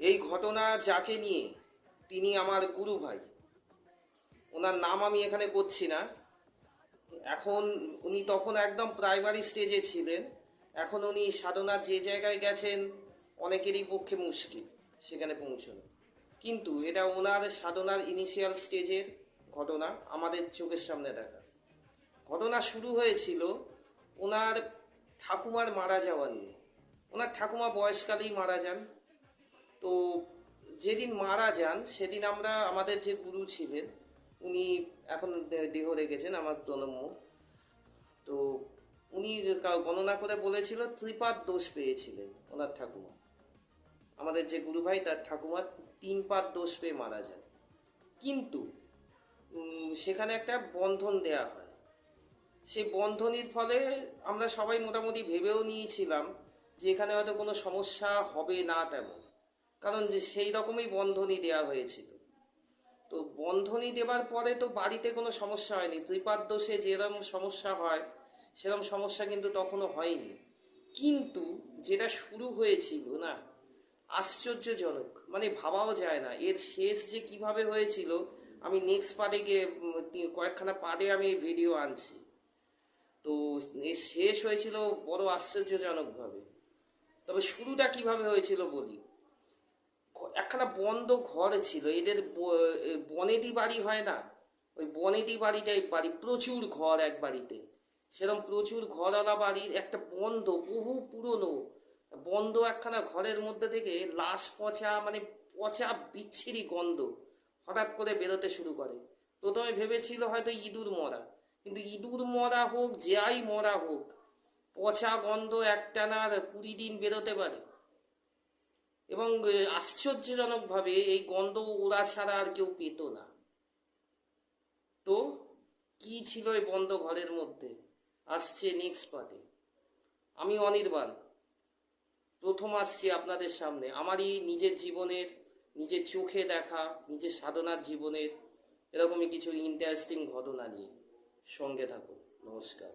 এই ঘটনা যাকে নিয়ে, তিনি আমার গুরু ভাই। ওনার নাম আমি এখানে করছি না। এখন উনি তখন একদম প্রাইমারি স্টেজে ছিলেন। এখন উনি সাধনার যে জায়গায় গেছেন, অনেকেরই পক্ষে মুশকিল সেখানে পৌঁছানো। কিন্তু এটা ওনার সাধনার ইনিশিয়াল স্টেজের ঘটনা, আমাদের চোখের সামনে দেখা। ঘটনা শুরু হয়েছিল ওনার ঠাকুমার মারা যাওয়া নিয়ে। ওনার ঠাকুমা বয়সকালেই মারা যান। তো যেদিন মারা যান সেদিন আমরা, আমাদের যে গুরু ছিলেন, উনি এখন দেহ রেখেছেন, আমার প্রণম্য। তো উনি গণনা করে বলেছিল ত্রিপাদ দোষ পেয়েছিলেন ওনার ঠাকুমা। আমাদের যে গুরু ভাই, তার ঠাকুমা 3 পাদ দোষ পেয়ে মারা যান। কিন্তু সেখানে একটা বন্ধন দেয়া হয়। সেই বন্ধনীর ফলে আমরা সবাই মোটামুটি ভেবেও নিয়েছিলাম যে এখানে হয়তো কোনো সমস্যা হবে না তেমন, কারণ যে সেই রকমই বন্ধনী দেয়া হয়েছিল। তো বন্ধনী দেবার পরে তো বাড়িতে কোনো সমস্যা হয়নি। ত্রিপাদ দোষে যেরকম সমস্যা হয় সেরকম সমস্যা কিন্তু তখনও হয়নি। কিন্তু যেটা শুরু হয়েছিল না, আশ্চর্যজনক, মানে ভাবাও যায় না এর শেষ যে কিভাবে হয়েছিল। আমি নেক্সট পার্টে গিয়ে কয়েকখানা পার্টে আমি ভিডিও আনছি। তো এর শেষ হয়েছিল বড় আশ্চর্যজনকভাবে। তবে শুরুটা কিভাবে হয়েছিল বলি। একখানা বন্ধ ঘর ছিল এদের, বনেদি বাড়ি হয় না, ওই বনেদি বাড়িটাই বাড়ি, প্রচুর ঘর এক বাড়িতে। সেরকম প্রচুর ঘরওয়ালা বাড়ির একটা বন্ধ, বহু পুরনো বন্ধ একখানা ঘরের মধ্যে থেকে লাশ পচা, মানে পচা বিচ্ছিরি গন্ধ হঠাৎ করে বেরোতে শুরু করে। প্রথমে ভেবেছিল হয়তো ইঁদুর মরা, কিন্তু ইঁদুর মরা হোক, যাই মরা হোক, পচা গন্ধ একটানা 20 দিন বেরোতে পারে। এবং আশ্চর্যজনকভাবে এই গন্ধ ওরা ছাড়া আর কেউ পেত না। তো কি ছিল এই বন্ধ ঘরের মধ্যে, আসছে নেক্সট পার্টে। আমি অনির্বাণ, প্রথম আসছি আপনাদের সামনে আমারই নিজের জীবনের, নিজের চোখে দেখা, নিজের সাধনার জীবনের এরকমই কিছু ইন্টারেস্টিং ঘটনা নিয়ে। সঙ্গে থাকুন। নমস্কার।